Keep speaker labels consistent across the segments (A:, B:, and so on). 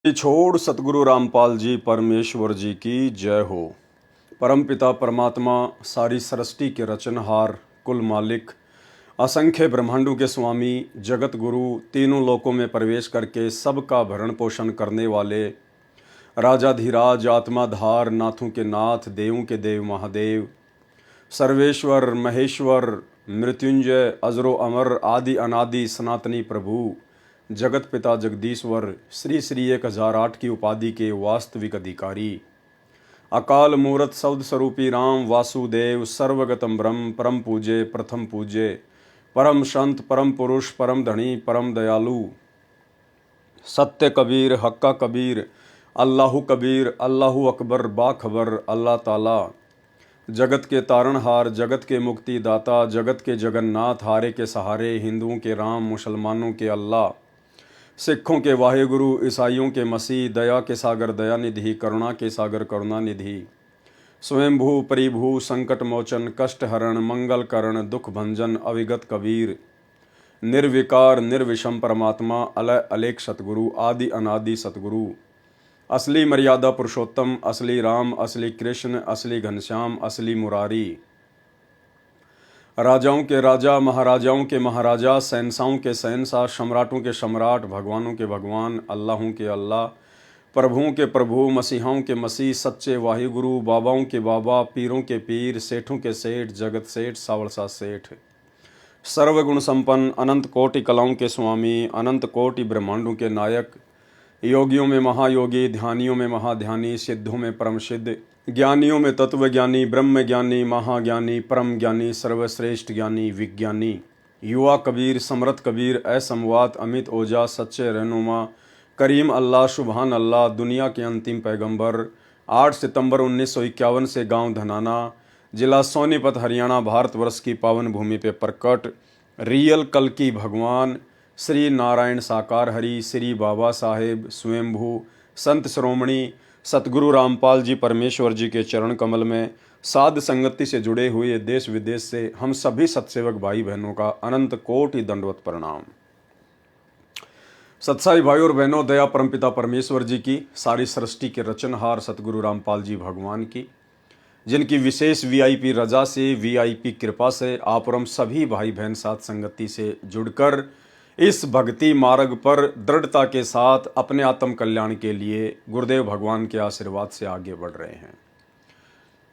A: छोड़ सतगुरु रामपाल जी परमेश्वर जी की जय हो। परमपिता परमात्मा सारी सृष्टि के रचनहार, कुल मालिक, असंख्य ब्रह्मांडों के स्वामी, जगत गुरु, तीनों लोकों में प्रवेश करके सबका भरण पोषण करने वाले राजाधिराज, आत्माधार, नाथों के नाथ, देवों के देव महादेव, सर्वेश्वर महेश्वर, मृत्युंजय, अजरो अमर, आदि अनादि सनातनी प्रभु, जगत पिता जगदीश्वर, श्री श्री 1008 की उपाधि के वास्तविक अधिकारी, अकाल मूर्त शब्द स्वरूपी राम वासुदेव, सर्वगतम ब्रह्म, परम पूज्य, प्रथम पूज्य, परम संत, परम पुरुष, परम धनी, परम दयालु, सत्य कबीर, हक्का कबीर, अल्लाहु कबीर, अल्लाहु अकबर, बाखबर, अल्लाह ताला, जगत के तारणहार, जगत के मुक्ति दाता, जगत के जगन्नाथ, हारे के सहारे, हिंदुओं के राम, मुसलमानों के अल्लाह, सिखों के वाहेगुरु, ईसाइयों के मसीह, दया के सागर दयानिधि, करुणा के सागर करुणानिधि, स्वयंभू परिभू, संकट मोचन, कष्ट हरण, मंगल करण, दुख भंजन, अविगत कबीर, निर्विकार निर्विषम परमात्मा, अलय अलेख सतगुरु, आदि अनादि सतगुरु, असली मर्यादा पुरुषोत्तम, असली राम, असली कृष्ण, असली घनश्याम, असली मुरारी, राजाओं के राजा, महाराजाओं के महाराजा, शहंशाहों के शहंशाह, सम्राटों के सम्राट, भगवानों के भगवान, अल्लाहों के अल्लाह, प्रभुओं के प्रभु, मसीहाओं के मसीह, सच्चे वाहिगुरु, बाबाओं के बाबा, पीरों के पीर, सेठों के सेठ, जगत सेठ, सावरसा सेठ, सर्वगुण संपन्न, अनंत कोटि कलाओं के स्वामी, अनंत कोटि ब्रह्मांडों के नायक, योगियों में महायोगी, ध्यानियों में महाध्यानी, सिद्धों में परम सिद्ध, ज्ञानियों में तत्वज्ञानी, ब्रह्म ज्ञानी, महाज्ञानी, परम ज्ञानी, सर्वश्रेष्ठ ज्ञानी, विज्ञानी, युवा कबीर, समरथ कबीर, असमवात, अमित ओजा, सच्चे रहनुमा, करीम अल्लाह, सुबहान अल्लाह, दुनिया के अंतिम पैगंबर, 8 सितंबर 1951 से गांव धनाना, जिला सोनीपत, हरियाणा, भारतवर्ष की पावन भूमि पे प्रकट रियल कल की भगवान श्री नारायण साकार हरि, श्री बाबा साहेब स्वयंभू संत श्रोमणी सतगुरु रामपाल जी परमेश्वर जी के चरण कमल में साध संगति से जुड़े हुए देश विदेश से हम सभी सत्सेवक भाई बहनों का अनंत कोटि दंडवत प्रणाम। सत्साई भाई और बहनों, दया परमपिता परमेश्वर जी की, सारी सृष्टि के रचनहार सतगुरु रामपाल जी भगवान की, जिनकी विशेष वीआईपी रजा से, वीआईपी कृपा से आप और हम सभी भाई बहन साथ संगति से जुड़कर इस भक्ति मार्ग पर दृढ़ता के साथ अपने आत्म कल्याण के लिए गुरुदेव भगवान के आशीर्वाद से आगे बढ़ रहे हैं।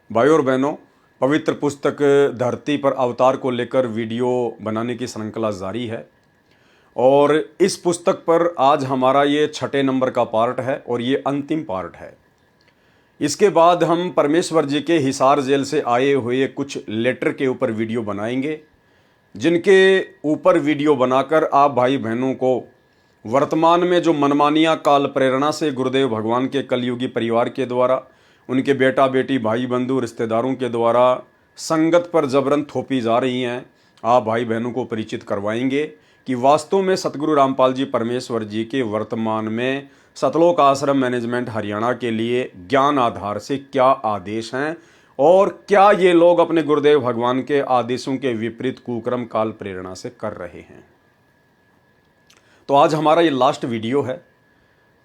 A: भाई और बहनों, पवित्र पुस्तक धरती पर अवतार को लेकर वीडियो बनाने की श्रृंखला जारी है और इस पुस्तक पर आज हमारा ये 6 नंबर का पार्ट है और ये अंतिम पार्ट है। इसके बाद हम परमेश्वर जी के हिसार जेल से आए हुए कुछ लेटर के ऊपर वीडियो बनाएंगे, जिनके ऊपर वीडियो बनाकर आप भाई बहनों को वर्तमान में जो मनमानियाँ काल प्रेरणा से गुरुदेव भगवान के कलयुगी परिवार के द्वारा, उनके बेटा बेटी, भाई बंधु, रिश्तेदारों के द्वारा संगत पर जबरन थोपी जा रही हैं, आप भाई बहनों को परिचित करवाएंगे कि वास्तव में सतगुरु रामपाल जी परमेश्वर जी के वर्तमान में सतलोक आश्रम मैनेजमेंट हरियाणा के लिए ज्ञान आधार से क्या आदेश हैं और क्या ये लोग अपने गुरुदेव भगवान के आदेशों के विपरीत कुक्रम काल प्रेरणा से कर रहे हैं। तो आज हमारा ये लास्ट वीडियो है।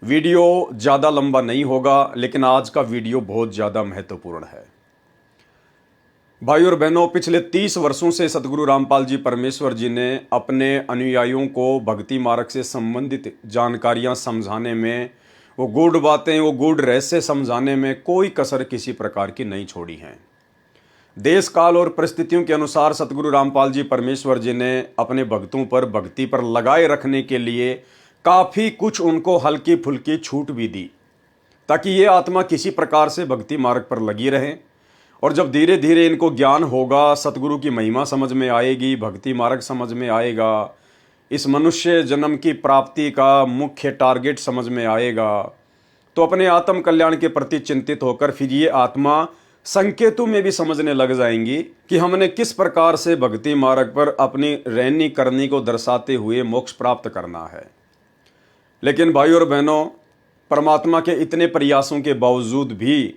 A: वीडियो ज़्यादा लंबा नहीं होगा, लेकिन आज का वीडियो बहुत ज़्यादा महत्वपूर्ण है। भाई और बहनों, पिछले 30 वर्षों से सतगुरु रामपाल जी परमेश्वर जी ने अपने अनुयायियों को भक्ति मार्ग से संबंधित जानकारियां समझाने में, वो गूढ़ बातें, वो गूढ़ रहस्य समझाने में कोई कसर किसी प्रकार की नहीं छोड़ी हैं। देश काल और परिस्थितियों के अनुसार सतगुरु रामपाल जी परमेश्वर जी ने अपने भक्तों पर भक्ति पर लगाए रखने के लिए काफ़ी कुछ उनको हल्की फुल्की छूट भी दी, ताकि ये आत्मा किसी प्रकार से भक्ति मार्ग पर लगी रहे। और जब धीरे धीरे इनको ज्ञान होगा, सतगुरु की महिमा समझ में आएगी, भक्ति मार्ग समझ में आएगा, इस मनुष्य जन्म की प्राप्ति का मुख्य टारगेट समझ में आएगा, तो अपने आत्म कल्याण के प्रति चिंतित होकर फिर ये आत्मा संकेतों में भी समझने लग जाएंगी कि हमने किस प्रकार से भक्ति मार्ग पर अपनी रहनी करनी को दर्शाते हुए मोक्ष प्राप्त करना है। लेकिन भाई और बहनों, परमात्मा के इतने प्रयासों के बावजूद भी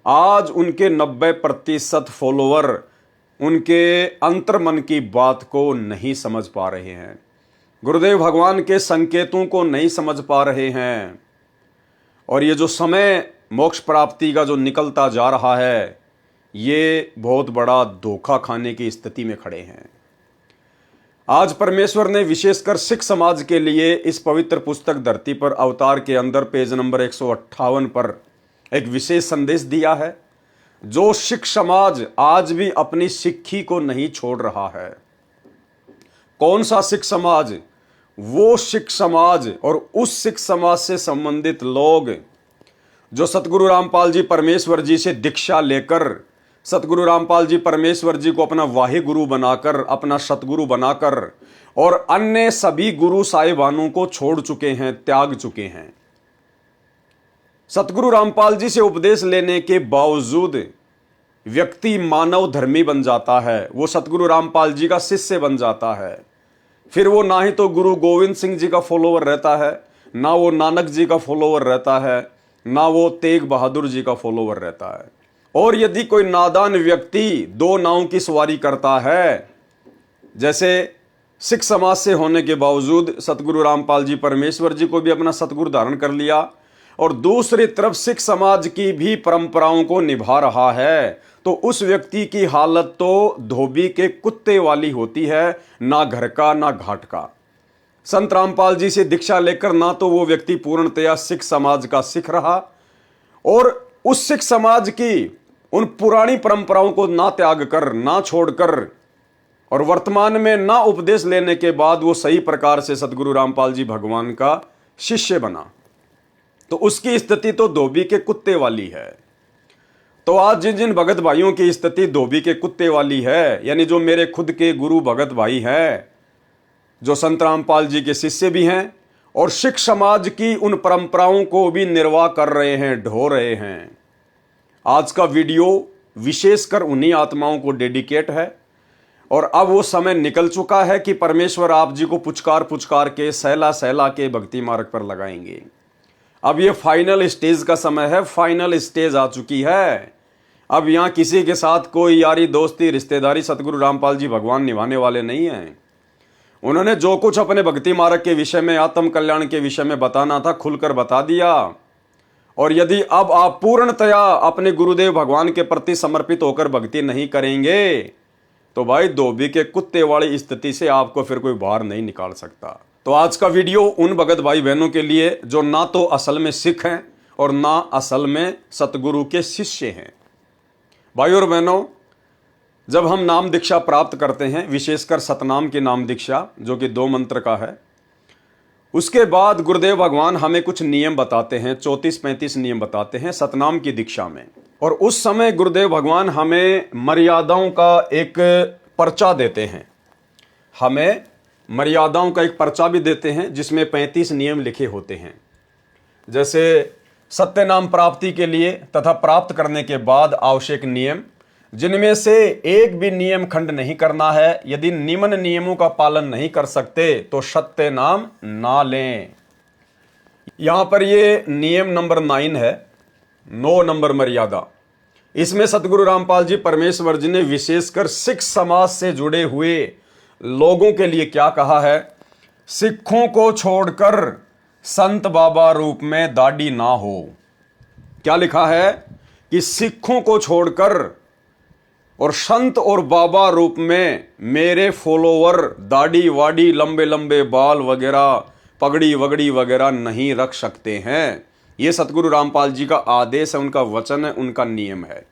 A: आज उनके 90% फॉलोवर उनके अंतर्मन की बात को नहीं समझ पा रहे हैं, गुरुदेव भगवान के संकेतों को नहीं समझ पा रहे हैं। और ये जो समय मोक्ष प्राप्ति का जो निकलता जा रहा है, ये बहुत बड़ा धोखा खाने की स्थिति में खड़े हैं। आज परमेश्वर ने विशेषकर सिख समाज के लिए इस पवित्र पुस्तक धरती पर अवतार के अंदर पेज नंबर 158 पर एक विशेष संदेश दिया है, जो सिख समाज आज भी अपनी सिक्खी को नहीं छोड़ रहा है। कौन सा सिख समाज? वो सिख समाज और उस सिख समाज से संबंधित लोग जो सतगुरु रामपाल जी परमेश्वर जी से दीक्षा लेकर सतगुरु रामपाल जी परमेश्वर जी को अपना वाहे गुरु बनाकर, अपना सतगुरु बनाकर और अन्य सभी गुरु साहिबानों को छोड़ चुके हैं, त्याग चुके हैं। सतगुरु रामपाल जी से उपदेश लेने के बावजूद व्यक्ति मानव धर्मी बन जाता है, वो सतगुरु रामपाल जी का शिष्य बन जाता है। फिर वो ना ही तो गुरु गोविंद सिंह जी का फॉलोवर रहता है, ना वो नानक जी का फॉलोवर रहता है, ना वो तेग बहादुर जी का फॉलोवर रहता है। और यदि कोई नादान व्यक्ति दो नावों की सवारी करता है, जैसे सिख समाज से होने के बावजूद सतगुरु रामपाल जी परमेश्वर जी को भी अपना सतगुरु धारण कर लिया और दूसरी तरफ सिख समाज की भी परंपराओं को निभा रहा है, तो उस व्यक्ति की हालत तो धोबी के कुत्ते वाली होती है, ना घर का ना घाट का। संत रामपाल जी से दीक्षा लेकर ना तो वो व्यक्ति पूर्णतया सिख समाज का सिख रहा और उस सिख समाज की उन पुरानी परंपराओं को ना त्याग कर, ना छोड़कर और वर्तमान में ना उपदेश लेने के बाद वो सही प्रकार से सतगुरु रामपाल जी भगवान का शिष्य बना, तो उसकी स्थिति तो धोबी के कुत्ते वाली है। तो आज जिन जिन भगत भाइयों की स्थिति धोबी के कुत्ते वाली है, यानी जो मेरे खुद के गुरु भगत भाई हैं, जो संत रामपाल जी के शिष्य भी हैं और सिख समाज की उन परंपराओं को भी निर्वाह कर रहे हैं, ढो रहे हैं, आज का वीडियो विशेषकर उन्हीं आत्माओं को डेडिकेट है। और अब वो समय निकल चुका है कि परमेश्वर आप जी को पुचकार पुचकार के, सहला सहला के भक्ति मार्ग पर लगाएंगे। अब ये फाइनल स्टेज का समय है, फाइनल स्टेज आ चुकी है। अब यहाँ किसी के साथ कोई यारी दोस्ती रिश्तेदारी सतगुरु रामपाल जी भगवान निभाने वाले नहीं हैं। उन्होंने जो कुछ अपने भक्ति मार्ग के विषय में, आत्म कल्याण के विषय में बताना था, खुलकर बता दिया। और यदि अब आप पूर्णतया अपने गुरुदेव भगवान के प्रति समर्पित होकर भक्ति नहीं करेंगे, तो भाई धोबी के कुत्ते वाली स्थिति से आपको फिर कोई बाहर नहीं निकाल सकता। तो आज का वीडियो उन भगत भाई बहनों के लिए जो ना तो असल में सिख हैं और ना असल में सतगुरु के शिष्य हैं। भाई और बहनों, जब हम नाम दीक्षा प्राप्त करते हैं, विशेषकर सतनाम की नाम दीक्षा जो कि 2 मंत्र का है, उसके बाद गुरुदेव भगवान हमें कुछ नियम बताते हैं, 34-35 नियम बताते हैं सतनाम की दीक्षा में। और उस समय गुरुदेव भगवान हमें मर्यादाओं का एक पर्चा देते हैं, हमें मर्यादाओं का एक पर्चा भी देते हैं जिसमें 35 नियम लिखे होते हैं। जैसे सत्य नाम प्राप्ति के लिए तथा प्राप्त करने के बाद आवश्यक नियम, जिनमें से एक भी नियम खंड नहीं करना है। यदि निम्न नियमों का पालन नहीं कर सकते तो सत्य नाम ना लें। यहां पर ये नियम नंबर 9 है, 9 नंबर मर्यादा। इसमें सतगुरु रामपाल जी परमेश्वर जी ने विशेषकर सिख समाज से जुड़े हुए लोगों के लिए क्या कहा है? सिखों को छोड़कर संत बाबा रूप में दाढ़ी ना हो। क्या लिखा है कि सिखों को छोड़कर और संत और बाबा रूप में मेरे फॉलोवर दाढ़ी वाड़ी, लंबे लंबे बाल वगैरह, पगड़ी वगड़ी वगैरह नहीं रख सकते हैं। यह सतगुरु रामपाल जी का आदेश है, उनका वचन है, उनका नियम है।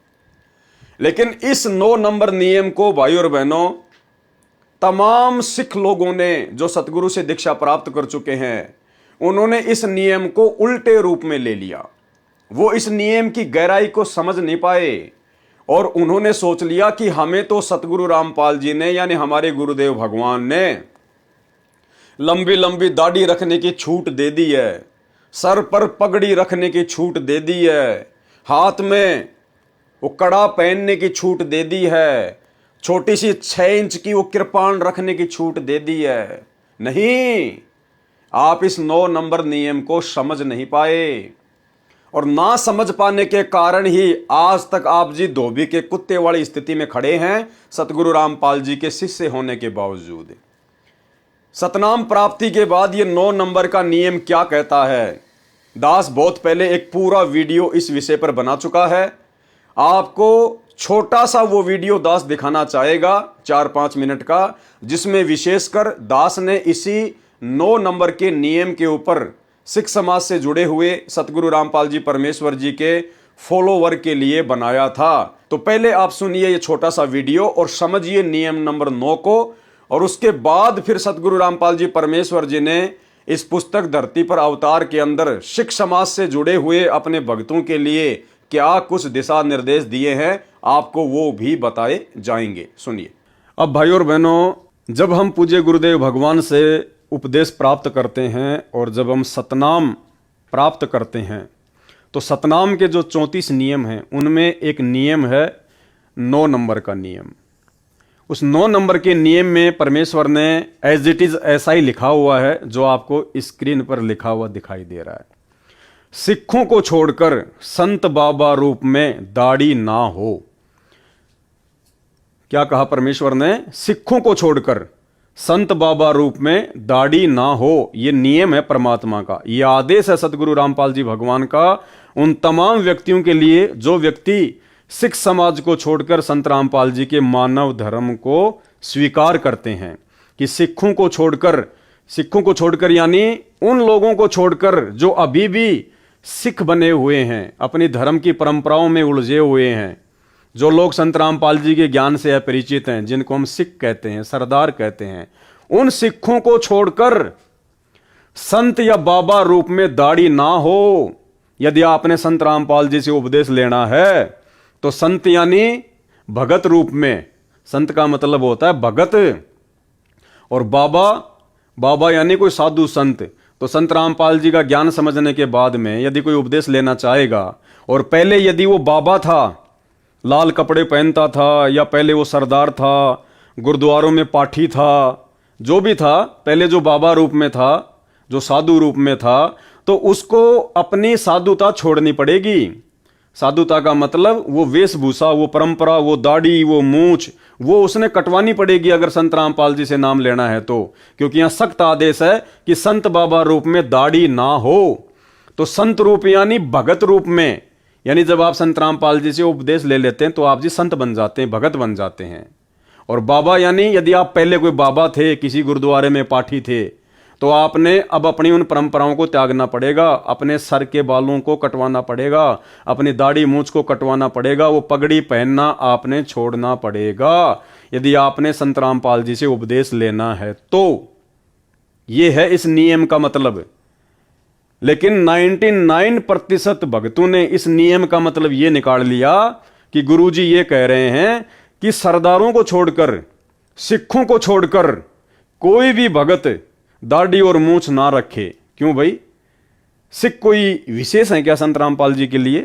A: लेकिन इस 9 नंबर नियम को भाई और बहनों, तमाम सिख लोगों ने जो सतगुरु से दीक्षा प्राप्त कर चुके हैं, उन्होंने इस नियम को उल्टे रूप में ले लिया। वो इस नियम की गहराई को समझ नहीं पाए और उन्होंने सोच लिया कि हमें तो सतगुरु रामपाल जी ने, यानी हमारे गुरुदेव भगवान ने, लंबी लंबी दाढ़ी रखने की छूट दे दी है, सर पर पगड़ी रखने की छूट दे दी है, हाथ में वो कड़ा पहनने की छूट दे दी है, छोटी सी 6 इंच की वो कृपाण रखने की छूट दे दी है। नहीं, आप इस 9 नंबर नियम को समझ नहीं पाए और ना समझ पाने के कारण ही आज तक आप जी धोबी के कुत्ते वाली स्थिति में खड़े हैं, सतगुरु रामपाल जी के शिष्य होने के बावजूद। सतनाम प्राप्ति के बाद ये 9 नंबर का नियम क्या कहता है दास बहुत पहले एक पूरा वीडियो इस विषय पर बना चुका है। आपको छोटा सा वो वीडियो दास दिखाना चाहेगा 4-5 मिनट का, जिसमें विशेषकर दास ने इसी 9 नंबर के नियम के ऊपर सिख समाज से जुड़े हुए सतगुरु रामपाल जी परमेश्वर जी के फॉलोवर के लिए बनाया था। तो पहले आप सुनिए ये छोटा सा वीडियो और समझिए नियम नंबर 9 को, और उसके बाद फिर सतगुरु रामपाल जी परमेश्वर जी ने इस पुस्तक धरती पर अवतार के अंदर सिख समाज से जुड़े हुए अपने भक्तों के लिए क्या कुछ दिशा निर्देश दिए हैं, आपको वो भी बताए जाएंगे। सुनिए। अब भाई और बहनों, जब हम पूज्य गुरुदेव भगवान से उपदेश प्राप्त करते हैं और जब हम सतनाम प्राप्त करते हैं, तो सतनाम के जो 34 नियम हैं उनमें एक नियम है 9 नंबर का नियम। उस 9 नंबर के नियम में परमेश्वर ने एज इट इज ऐसा ही लिखा हुआ है जो आपको स्क्रीन पर लिखा हुआ दिखाई दे रहा है। सिखों को छोड़कर संत बाबा रूप में दाढ़ी ना हो। क्या कहा परमेश्वर ने? सिखों को छोड़कर संत बाबा रूप में दाढ़ी ना हो। यह नियम है परमात्मा का, यह आदेश है सतगुरु रामपाल जी भगवान का उन तमाम व्यक्तियों के लिए जो व्यक्ति सिख समाज को छोड़कर संत रामपाल जी के मानव धर्म को स्वीकार करते हैं। कि सिखों को छोड़कर यानी उन लोगों को छोड़कर जो अभी भी सिख बने हुए हैं, अपनी धर्म की परंपराओं में उलझे हुए हैं, जो लोग संत रामपाल जी के ज्ञान से अपरिचित हैं, जिनको हम सिख कहते हैं, सरदार कहते हैं, उन सिखों को छोड़कर संत या बाबा रूप में दाढ़ी ना हो। यदि आपने संत रामपाल जी से उपदेश लेना है तो संत यानी भगत रूप में, संत का मतलब होता है भगत, और बाबा यानी कोई साधु संत। तो संत रामपाल जी का ज्ञान समझने के बाद में यदि कोई उपदेश लेना चाहेगा और पहले यदि वो बाबा था, लाल कपड़े पहनता था, या पहले वो सरदार था, गुरुद्वारों में पाठी था, जो भी था, पहले जो बाबा रूप में था, जो साधु रूप में था, तो उसको अपनी साधुता छोड़नी पड़ेगी। साधुता का मतलब वो वेशभूषा, वो परंपरा, वो दाढ़ी, वो मूछ, वो उसने कटवानी पड़ेगी अगर संत रामपाल जी से नाम लेना है तो। क्योंकि यहां सख्त आदेश है कि संत बाबा रूप में दाढ़ी ना हो। तो संत रूप यानी भगत रूप में, यानी जब आप संत रामपाल जी से उपदेश ले लेते हैं तो आप जी संत बन जाते हैं, भगत बन जाते हैं। और बाबा यानी यदि आप पहले कोई बाबा थे, किसी गुरुद्वारे में पाठी थे, तो आपने अब अपनी उन परंपराओं को त्यागना पड़ेगा, अपने सर के बालों को कटवाना पड़ेगा, अपनी दाढ़ी मूंछ को कटवाना पड़ेगा, वो पगड़ी पहनना आपने छोड़ना पड़ेगा यदि आपने संत रामपाल जी से उपदेश लेना है तो। ये है इस नियम का मतलब। लेकिन 99% भक्तों ने इस नियम का मतलब ये निकाल लिया कि गुरुजी ये कह रहे हैं कि सरदारों को छोड़कर, सिखों को छोड़कर कोई भी भगत दाढ़ी और मूछ ना रखे। क्यों भाई? सिख कोई विशेष है क्या संत रामपाल जी के लिए?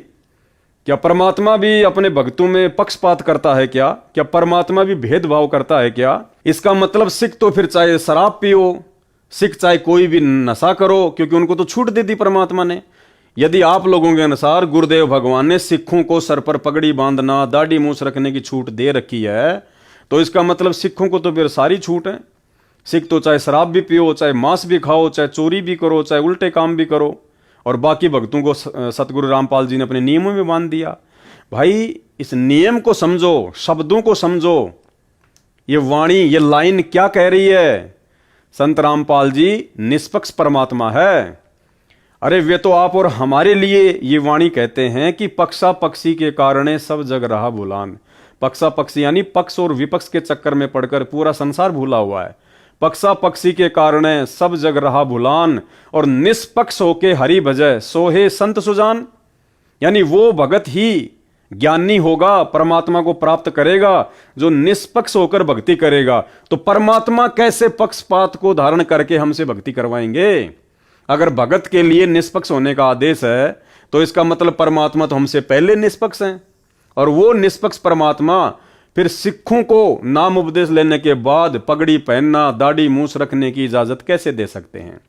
A: क्या परमात्मा भी अपने भक्तों में पक्षपात करता है क्या? क्या परमात्मा भी भेदभाव करता है क्या? इसका मतलब सिख तो फिर चाहे शराब पियो, सिख चाहे कोई भी नशा करो, क्योंकि उनको तो छूट दे दी परमात्मा ने। यदि आप लोगों के अनुसार गुरुदेव भगवान ने सिखों को सर पर पगड़ी बांधना, दाढ़ी मूछ रखने की छूट दे रखी है, तो इसका मतलब सिखों को तो फिर सारी छूट है। सिख तो चाहे शराब भी पियो, चाहे मांस भी खाओ, चाहे चोरी भी करो, चाहे उल्टे काम भी करो, और बाकी भक्तों को सतगुरु रामपाल जी ने अपने नियमों में बांध दिया। भाई इस नियम को समझो, शब्दों को समझो, ये वाणी, ये लाइन क्या कह रही है? संत रामपाल जी निष्पक्ष परमात्मा है। अरे वे तो आप और हमारे लिए ये वाणी कहते हैं कि पक्षा पक्षी के कारण सब जग रहा भूलान। पक्षा पक्षी यानी पक्ष और विपक्ष के चक्कर में पड़कर पूरा संसार भूला हुआ है। पक्षा पक्षी के कारण सब जग रहा भूलान, और निष्पक्ष होके हरि भजय सोहे संत सुजान। यानी वो भगत ही ज्ञानी होगा, परमात्मा को प्राप्त करेगा जो निष्पक्ष होकर भक्ति करेगा। तो परमात्मा कैसे पक्षपात को धारण करके हमसे भक्ति करवाएंगे? अगर भगत के लिए निष्पक्ष होने का आदेश है तो इसका मतलब परमात्मा तो हमसे पहले निष्पक्ष हैं, और वो निष्पक्ष परमात्मा फिर सिखों को नाम उपदेश लेने के बाद पगड़ी पहनना, दाढ़ी मूछ रखने की इजाजत कैसे दे सकते हैं?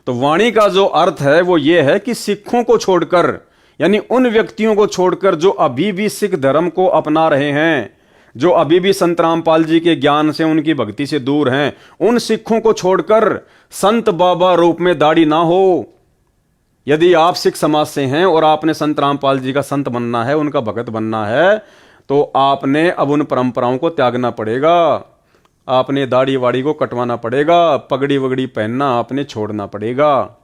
A: तो वाणी का जो अर्थ है वो ये है कि सिखों को छोड़कर, यानी उन व्यक्तियों को छोड़कर जो अभी भी सिख धर्म को अपना रहे हैं, जो अभी भी संत रामपाल जी के ज्ञान से, उनकी भक्ति से दूर हैं, उन सिखों को छोड़कर संत बाबा रूप में दाढ़ी ना हो। यदि आप सिख समाज से हैं और आपने संत रामपाल जी का संत बनना है, उनका भगत बनना है, तो आपने अब उन परंपराओं को त्यागना पड़ेगा। आपने दाढ़ी वाड़ी को कटवाना पड़ेगा, पगड़ी वगड़ी पहनना आपने छोड़ना पड़ेगा।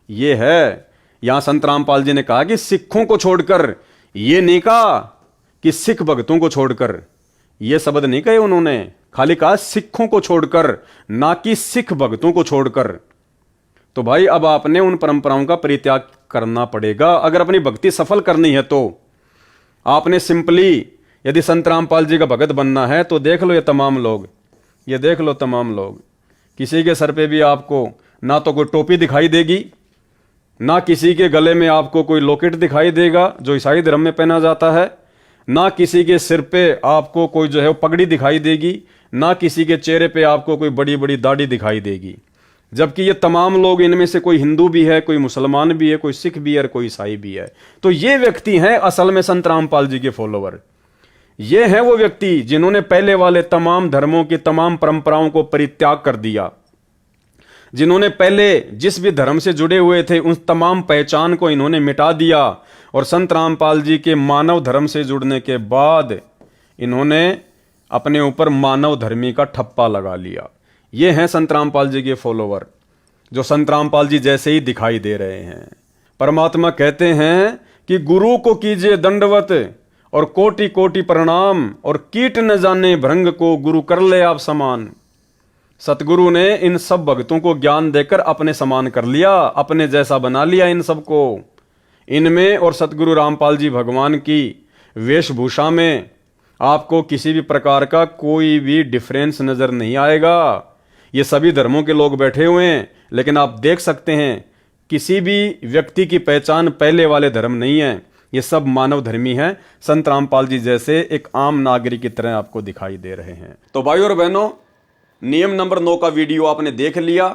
A: ये है, यहां संत रामपाल जी ने कहा कि सिखों को छोड़कर, ये नहीं कहा कि सिख भक्तों को छोड़कर, ये शब्द नहीं कहे उन्होंने, खाली कहा सिखों को छोड़कर, ना कि सिख भक्तों को छोड़कर। तो भाई अब आपने उन परंपराओं का परित्याग करना पड़ेगा अगर अपनी भक्ति सफल करनी है। तो आपने सिंपली, यदि संत रामपाल जी का भगत बनना है तो देख लो ये तमाम लोग, ये देख लो तमाम लोग, किसी के सर पे भी आपको ना तो कोई टोपी दिखाई देगी, ना किसी के गले में आपको कोई लॉकेट दिखाई देगा जो ईसाई धर्म में पहना जाता है, ना किसी के सिर पे आपको कोई जो है वो पगड़ी दिखाई देगी, ना किसी के चेहरे पे आपको कोई बड़ी बड़ी दाढ़ी दिखाई देगी। जबकि ये तमाम लोग, इनमें से कोई हिंदू भी है, कोई मुसलमान भी है, कोई सिख भी है और कोई ईसाई भी है। तो ये व्यक्ति हैं असल में संत रामपाल जी के फॉलोवर। ये हैं वो व्यक्ति जिन्होंने पहले वाले तमाम धर्मों की तमाम परंपराओं को परित्याग कर दिया, जिन्होंने पहले जिस भी धर्म से जुड़े हुए थे उन तमाम पहचान को इन्होंने मिटा दिया, और संत रामपाल जी के मानव धर्म से जुड़ने के बाद इन्होंने अपने ऊपर मानव धर्मी का ठप्पा लगा लिया। ये हैं संत रामपाल जी के फॉलोवर, जो संत रामपाल जी जैसे ही दिखाई दे रहे हैं। परमात्मा कहते हैं कि गुरु को कीजिए दंडवत और कोटि कोटि प्रणाम, और कीट न जाने भृंग को गुरु कर ले आप समान। सतगुरु ने इन सब भक्तों को ज्ञान देकर अपने समान कर लिया, अपने जैसा बना लिया इन सबको। इनमें और सतगुरु रामपाल जी भगवान की वेशभूषा में आपको किसी भी प्रकार का कोई भी डिफरेंस नजर नहीं आएगा। ये सभी धर्मों के लोग बैठे हुए हैं, लेकिन आप देख सकते हैं किसी भी व्यक्ति की पहचान पहले वाले धर्म नहीं है, ये सब मानव धर्मी हैं। संत रामपाल जी जैसे एक आम नागरिक की तरह आपको दिखाई दे रहे हैं। तो भाइयों और बहनों, नियम नंबर 9 का वीडियो आपने देख लिया।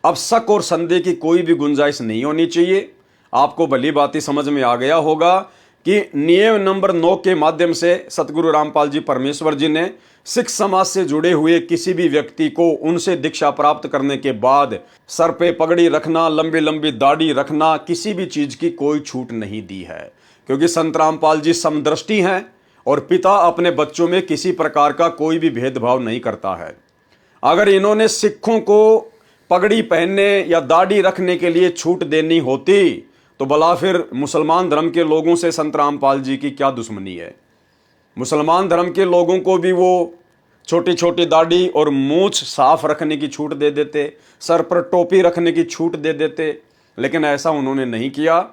A: अब शक और संदेह की कोई भी गुंजाइश नहीं होनी चाहिए। आपको भली बात समझ में आ गया होगा कि नियम नंबर 9 के माध्यम से सतगुरु रामपाल जी परमेश्वर जी ने सिख समाज से जुड़े हुए किसी भी व्यक्ति को उनसे दीक्षा प्राप्त करने के बाद सर पे पगड़ी रखना, लंबी लंबी दाढ़ी रखना, किसी भी चीज की कोई छूट नहीं दी है, क्योंकि संत रामपाल जी समदृष्टि हैं और पिता अपने बच्चों में किसी प्रकार का कोई भी भेदभाव नहीं करता है। अगर इन्होंने सिखों को पगड़ी पहनने या दाढ़ी रखने के लिए छूट देनी होती तो भला फिर मुसलमान धर्म के लोगों से संत रामपाल जी की क्या दुश्मनी है। मुसलमान धर्म के लोगों को भी वो छोटी छोटी दाढ़ी और मूछ साफ रखने की छूट दे देते, सर पर टोपी रखने की छूट दे देते, लेकिन ऐसा उन्होंने नहीं किया।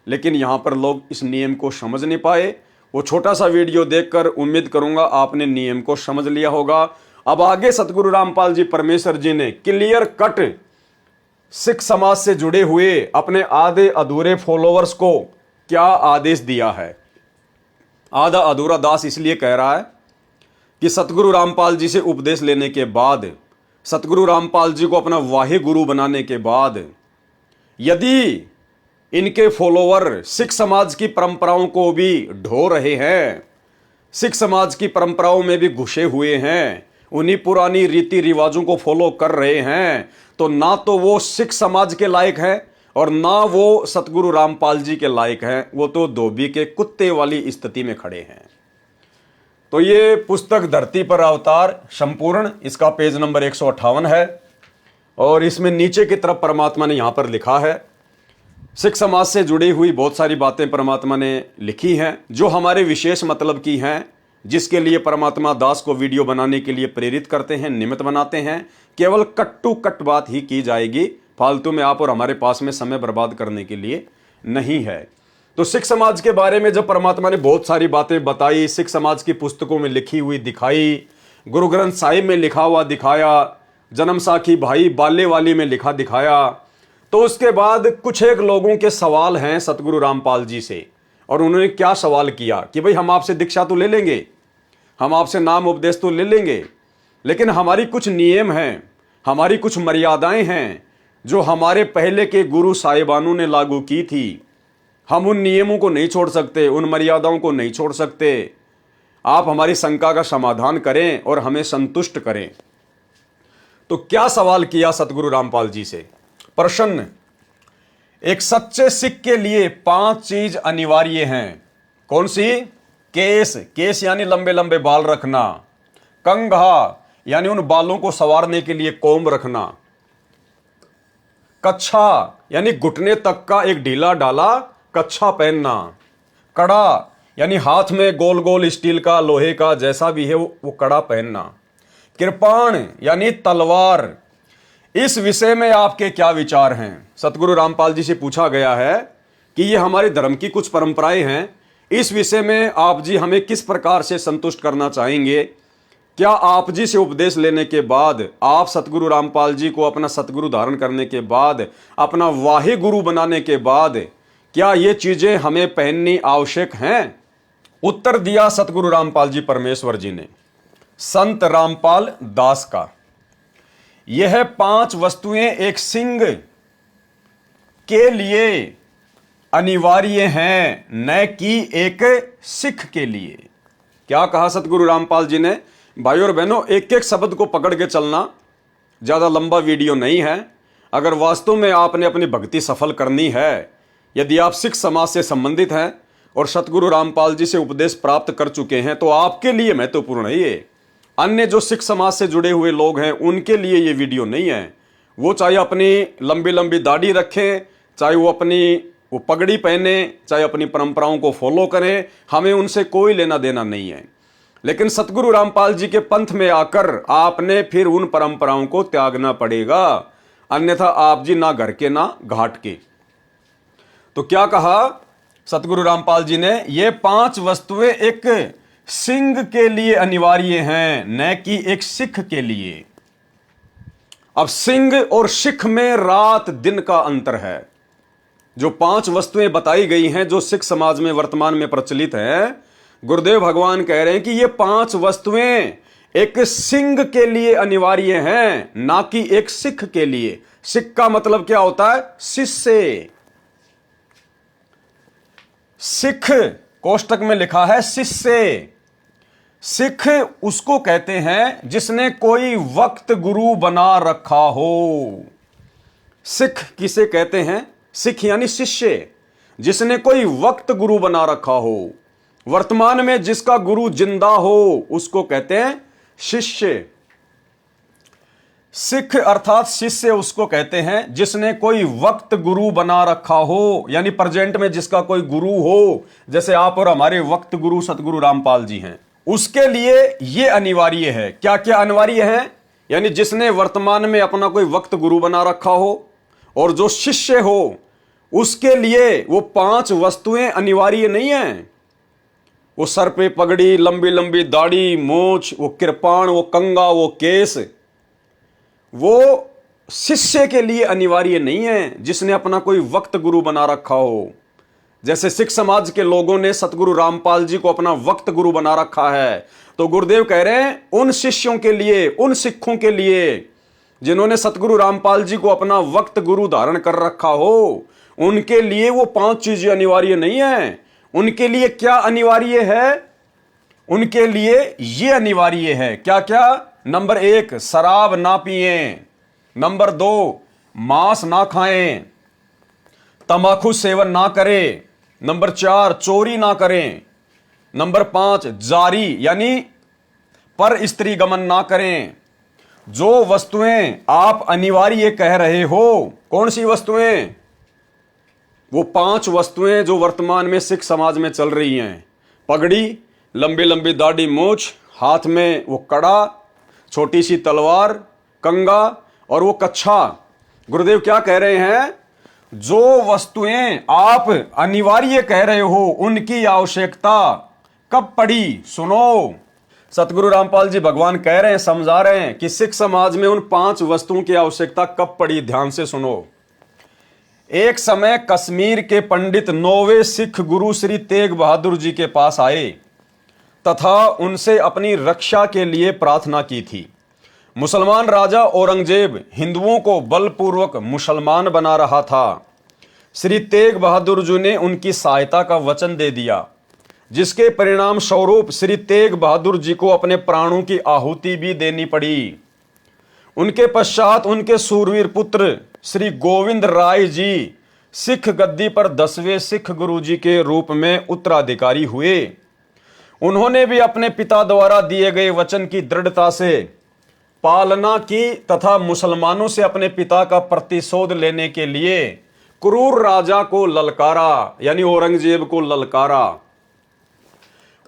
A: लेकिन यहाँ पर लोग इस नियम को समझ नहीं पाए। वो छोटा सा वीडियो देखकर उम्मीद करूंगा आपने नियम को समझ लिया होगा। अब आगे सतगुरु रामपाल जी परमेश्वर जी ने क्लियर कट सिख समाज से जुड़े हुए अपने आधे अधूरे फॉलोअर्स को क्या आदेश दिया है। आधा अधूरा दास इसलिए कह रहा है कि सतगुरु रामपाल जी से उपदेश लेने के बाद, सतगुरु रामपाल जी को अपना वाहे गुरु बनाने के बाद, यदि इनके फॉलोअर सिख समाज की परंपराओं को भी ढो रहे हैं, सिख समाज की परंपराओं में भी घुसे हुए हैं, उन्हीं पुरानी रीति रिवाजों को फॉलो कर रहे हैं, तो ना तो वो सिख समाज के लायक है और ना वो सतगुरु रामपाल जी के लायक हैं। वो तो धोबी के कुत्ते वाली स्थिति में खड़े हैं। तो ये पुस्तक धरती पर अवतार संपूर्ण, इसका पेज नंबर 158 है और इसमें नीचे की तरफ परमात्मा ने यहां पर लिखा है, सिख समाज से जुड़ी हुई बहुत सारी बातें परमात्मा ने लिखी हैं जो हमारे विशेष मतलब की हैं, जिसके लिए परमात्मा दास को वीडियो बनाने के लिए प्रेरित करते हैं, निमित्त बनाते हैं। केवल कट टू कट बात ही की जाएगी, फालतू में आप और हमारे पास में समय बर्बाद करने के लिए नहीं है। तो सिख समाज के बारे में जब परमात्मा ने बहुत सारी बातें बताई, सिख समाज की पुस्तकों में लिखी हुई दिखाई, गुरु ग्रंथ साहिब में लिखा हुआ दिखाया, जन्म साखी भाई बाले वाली में लिखा दिखाया, तो उसके बाद कुछ एक लोगों के सवाल हैं सतगुरु रामपाल जी से। और उन्होंने क्या सवाल किया कि भाई हम आपसे दीक्षा तो ले लेंगे, हम आपसे नाम उपदेश तो ले लेंगे, लेकिन हमारी कुछ नियम हैं, हमारी कुछ मर्यादाएं हैं जो हमारे पहले के गुरु साहिबानों ने लागू की थी। हम उन नियमों को नहीं छोड़ सकते, उन मर्यादाओं को नहीं छोड़ सकते। आप हमारी शंका का समाधान करें और हमें संतुष्ट करें। तो क्या सवाल किया सतगुरु रामपाल जी से? प्रश्न, एक सच्चे सिख के लिए 5 चीज अनिवार्य हैं। कौन सी? केस, केस यानी लंबे लंबे बाल रखना। कंघा यानी उन बालों को संवारने के लिए कोम्ब रखना। कच्छा यानी घुटने तक का एक ढीला ढाला कच्छा पहनना। कड़ा यानी हाथ में गोल गोल स्टील का, लोहे का, जैसा भी है वो कड़ा पहनना। कृपाण यानी तलवार। इस विषय में आपके क्या विचार हैं? सतगुरु रामपाल जी से पूछा गया है कि ये हमारे धर्म की कुछ परंपराएं हैं, इस विषय में आप जी हमें किस प्रकार से संतुष्ट करना चाहेंगे? क्या आप जी से उपदेश लेने के बाद, आप सतगुरु रामपाल जी को अपना सतगुरु धारण करने के बाद, अपना वाहे गुरु बनाने के बाद, क्या ये चीजें हमें पहननी आवश्यक हैं? उत्तर दिया सतगुरु रामपाल जी परमेश्वर जी ने संत रामपाल दास का। यह 5 वस्तुएं एक सिंह के लिए अनिवार्य हैं, न कि एक सिख के लिए। क्या कहा सतगुरु रामपाल जी ने? भाइयों और बहनों, एक एक शब्द को पकड़ के चलना, ज्यादा लंबा वीडियो नहीं है। अगर वास्तव में आपने अपनी भक्ति सफल करनी है, यदि आप सिख समाज से संबंधित हैं और सतगुरु रामपाल जी से उपदेश प्राप्त कर चुके हैं, तो आपके लिए महत्वपूर्ण है ये। अन्य जो सिख समाज से जुड़े हुए लोग हैं, उनके लिए ये वीडियो नहीं है। वो चाहे अपनी लंबी लंबी दाढ़ी रखें, चाहे वो पगड़ी पहने, चाहे अपनी परंपराओं को फॉलो करें, हमें उनसे कोई लेना देना नहीं है। लेकिन सतगुरु रामपाल जी के पंथ में आकर आपने फिर उन परंपराओं को त्यागना पड़ेगा, अन्यथा आप जी ना घर के ना घाट के। तो क्या कहा सतगुरु रामपाल जी ने? ये 5 वस्तुएं एक सिंह के लिए अनिवार्य हैं, न कि एक सिख के लिए। अब सिंह और सिख में रात दिन का अंतर है। जो 5 वस्तुएं बताई गई हैं, जो सिख समाज में वर्तमान में प्रचलित हैं, गुरुदेव भगवान कह रहे हैं कि ये 5 वस्तुएं एक सिंह के लिए अनिवार्य हैं, ना कि एक सिख के लिए। सिख का मतलब क्या होता है? शिष्य। सिख कोष्टक में लिखा है शिष्य। सिख उसको कहते हैं जिसने कोई वक्त गुरु बना रखा हो। सिख किसे कहते हैं? सिख यानी शिष्य, जिसने कोई वक्त गुरु बना रखा हो। वर्तमान में जिसका गुरु जिंदा हो उसको कहते हैं शिष्य। सिख अर्थात शिष्य उसको कहते हैं जिसने कोई वक्त गुरु बना रखा हो, यानी प्रेजेंट में जिसका कोई गुरु हो, जैसे आप और हमारे वक्त गुरु सतगुरु रामपाल जी हैं। उसके लिए यह अनिवार्य है। क्या क्या अनिवार्य है? यानी जिसने वर्तमान में अपना कोई वक्त गुरु बना रखा हो, और जो शिष्य हो उसके लिए वो 5 वस्तुएं अनिवार्य नहीं है। वो सर पे पगड़ी, लंबी लंबी दाढ़ी, मूछ, वो कृपाण, वो कंगा, वो केस, वो शिष्य के लिए अनिवार्य नहीं है जिसने अपना कोई वक्त गुरु बना रखा हो। जैसे सिख समाज के लोगों ने सतगुरु रामपाल जी को अपना वक्त गुरु बना रखा है, तो गुरुदेव कह रहे हैं उन शिष्यों के लिए, उन सिखों के लिए जिन्होंने सतगुरु रामपाल जी को अपना वक्त गुरु धारण कर रखा हो, उनके लिए वो 5 चीजें अनिवार्य नहीं है। उनके लिए क्या अनिवार्य है? उनके लिए ये अनिवार्य है। क्या क्या? नंबर 1, शराब ना पिए। नंबर 2, मांस ना खाएं, तंबाकू सेवन ना करें। नंबर 4, चोरी ना करें। नंबर 5, जारी यानी पर स्त्री गमन ना करें। जो वस्तुएं आप अनिवार्य कह रहे हो, कौन सी वस्तुएं? वो 5 वस्तुएं जो वर्तमान में सिख समाज में चल रही हैं। पगड़ी, लंबी लंबी दाढ़ी मूछ, हाथ में वो कड़ा, छोटी सी तलवार, कंगा और वो कच्छा। गुरुदेव क्या कह रहे हैं? जो वस्तुएं आप अनिवार्य कह रहे हो, उनकी आवश्यकता कब पड़ी? सुनो, सतगुरु रामपाल जी भगवान कह रहे हैं, समझा रहे हैं कि सिख समाज में उन 5 वस्तुओं की आवश्यकता कब पड़ी। ध्यान से सुनो। एक समय कश्मीर के पंडित 9वें सिख गुरु श्री तेग बहादुर जी के पास आए तथा उनसे अपनी रक्षा के लिए प्रार्थना की थी। मुसलमान राजा औरंगजेब हिंदुओं को बलपूर्वक मुसलमान बना रहा था। श्री तेग बहादुर जी ने उनकी सहायता का वचन दे दिया, जिसके परिणाम स्वरूप श्री तेग बहादुर जी को अपने प्राणों की आहुति भी देनी पड़ी। उनके पश्चात उनके सूरवीर पुत्र श्री गोविंद राय जी सिख गद्दी पर 10वें सिख गुरुजी के रूप में उत्तराधिकारी हुए। उन्होंने भी अपने पिता द्वारा दिए गए वचन की दृढ़ता से पालना की तथा मुसलमानों से अपने पिता का प्रतिशोध लेने के लिए क्रूर राजा को ललकारा, यानी औरंगजेब को ललकारा।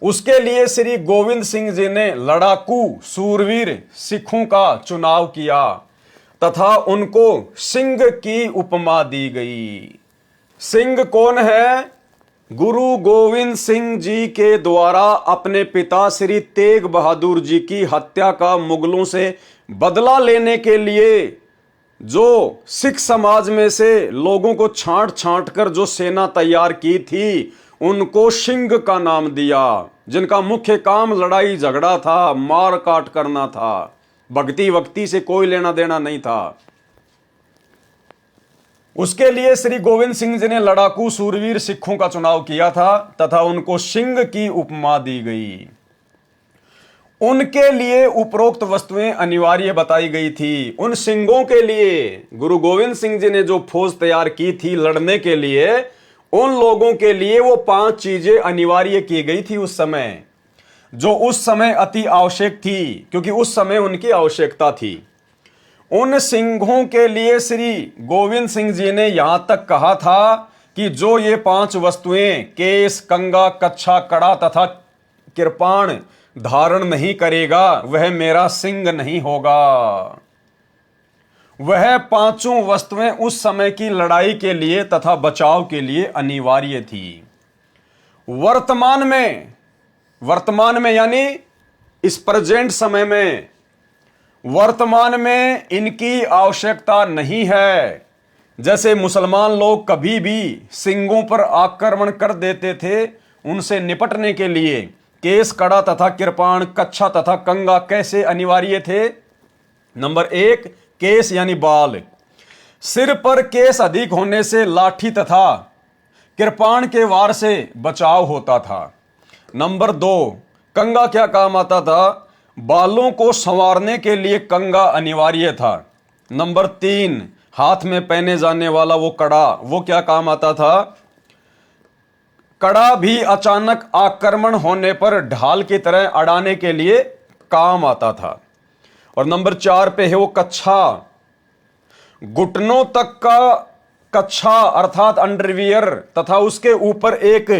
A: उसके लिए श्री गोविंद सिंह जी ने लड़ाकू सूरवीर सिखों का चुनाव किया तथा उनको सिंह की उपमा दी गई। सिंह कौन है? गुरु गोविंद सिंह जी के द्वारा अपने पिता श्री तेग बहादुर जी की हत्या का मुगलों से बदला लेने के लिए जो सिख समाज में से लोगों को छांट छांट कर जो सेना तैयार की थी, उनको सिंह का नाम दिया, जिनका मुख्य काम लड़ाई झगड़ा था, मार काट करना था, भक्ति वक्ति से कोई लेना देना नहीं था। उसके लिए श्री गोविंद सिंह जी ने लड़ाकू सूरवीर सिखों का चुनाव किया था तथा उनको सिंह की उपमा दी गई। उनके लिए उपरोक्त वस्तुएं अनिवार्य बताई गई थी। उन सिंहों के लिए गुरु गोविंद सिंह जी ने जो फौज तैयार की थी लड़ने के लिए, उन लोगों के लिए वो 5 चीजें अनिवार्य की गई थी उस समय, जो उस समय अति आवश्यक थी, क्योंकि उस समय उनकी आवश्यकता थी। उन सिंहों के लिए श्री गोविंद सिंह जी ने यहां तक कहा था कि जो ये 5 वस्तुएं केस, कंगा, कच्छा, कड़ा तथा कृपाण धारण नहीं करेगा वह मेरा सिंह नहीं होगा। वह 5 वस्तुएं उस समय की लड़ाई के लिए तथा बचाव के लिए अनिवार्य थी। वर्तमान में यानी इस प्रेजेंट समय में, वर्तमान में इनकी आवश्यकता नहीं है। जैसे मुसलमान लोग कभी भी सिंहों पर आक्रमण कर देते थे, उनसे निपटने के लिए केस, कड़ा तथा कृपाण, कच्छा तथा कंगा कैसे अनिवार्य थे? नंबर 1, केस यानी बाल। सिर पर केस अधिक होने से लाठी तथा कृपाण के वार से बचाव होता था। नंबर 2, कंगा क्या काम आता था? बालों को संवारने के लिए कंगा अनिवार्य था। नंबर 3, हाथ में पहने जाने वाला वो कड़ा, वो क्या काम आता था? कड़ा भी अचानक आक्रमण होने पर ढाल की तरह अड़ाने के लिए काम आता था। और नंबर 4 पे है वो कच्छा, घुटनों तक का कच्छा अर्थात अंडरवियर तथा उसके ऊपर एक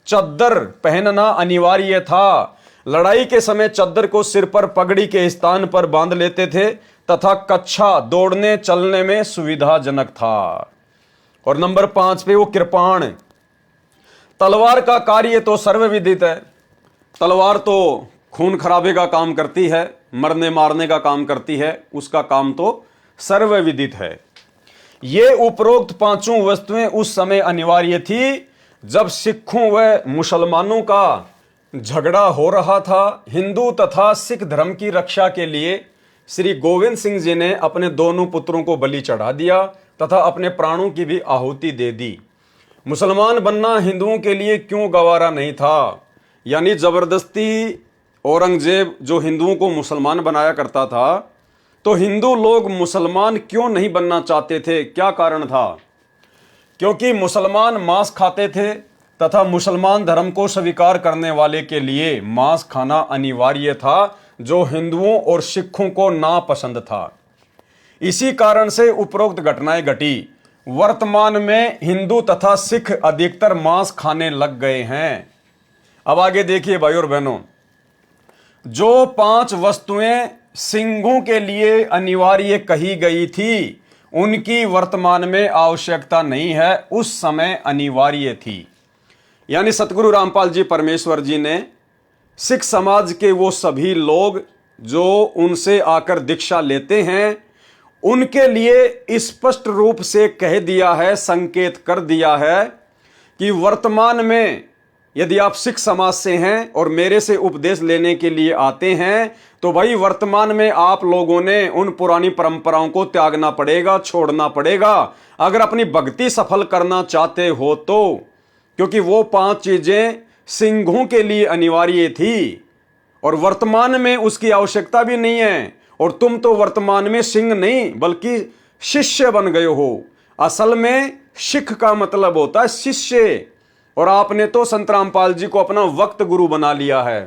A: चद्दर पहनना अनिवार्य था। लड़ाई के समय चद्दर को सिर पर पगड़ी के स्थान पर बांध लेते थे तथा कच्छा दौड़ने चलने में सुविधाजनक था। और नंबर 5 पे वो कृपाण, तलवार का कार्य तो सर्वविदित है। तलवार तो खून खराबे का काम करती है, मरने मारने का काम करती है, उसका काम तो सर्वविदित है। ये उपरोक्त 5 वस्तुएं उस समय अनिवार्य थी जब सिखों व मुसलमानों का झगड़ा हो रहा था। हिंदू तथा सिख धर्म की रक्षा के लिए श्री गोविंद सिंह जी ने अपने दोनों पुत्रों को बलि चढ़ा दिया तथा अपने प्राणों की भी आहुति दे दी। मुसलमान बनना हिंदुओं के लिए क्यों गवारा नहीं था? यानी जबरदस्ती औरंगजेब जो हिंदुओं को मुसलमान बनाया करता था, तो हिंदू लोग मुसलमान क्यों नहीं बनना चाहते थे? क्या कारण था? क्योंकि मुसलमान मांस खाते थे तथा मुसलमान धर्म को स्वीकार करने वाले के लिए मांस खाना अनिवार्य था, जो हिंदुओं और सिखों को नापसंद था। इसी कारण से उपरोक्त घटनाएं घटी। वर्तमान में हिंदू तथा सिख अधिकतर मांस खाने लग गए हैं। अब आगे देखिए भाई और बहनों, जो 5 वस्तुएं सिंहों के लिए अनिवार्य कही गई थी, उनकी वर्तमान में आवश्यकता नहीं है, उस समय अनिवार्य थी। यानी सतगुरु रामपाल जी परमेश्वर जी ने सिख समाज के वो सभी लोग जो उनसे आकर दीक्षा लेते हैं, उनके लिए स्पष्ट रूप से कह दिया है, संकेत कर दिया है कि वर्तमान में यदि आप सिख समाज से हैं और मेरे से उपदेश लेने के लिए आते हैं, तो भाई वर्तमान में आप लोगों ने उन पुरानी परंपराओं को त्यागना पड़ेगा, छोड़ना पड़ेगा, अगर अपनी भक्ति सफल करना चाहते हो तो। क्योंकि वो 5 चीजें सिंहों के लिए अनिवार्य थी और वर्तमान में उसकी आवश्यकता भी नहीं है। और तुम तो वर्तमान में सिंह नहीं बल्कि शिष्य बन गए हो। असल में सिख का मतलब होता है शिष्य, और आपने तो संत रामपाल जी को अपना वक्त गुरु बना लिया है,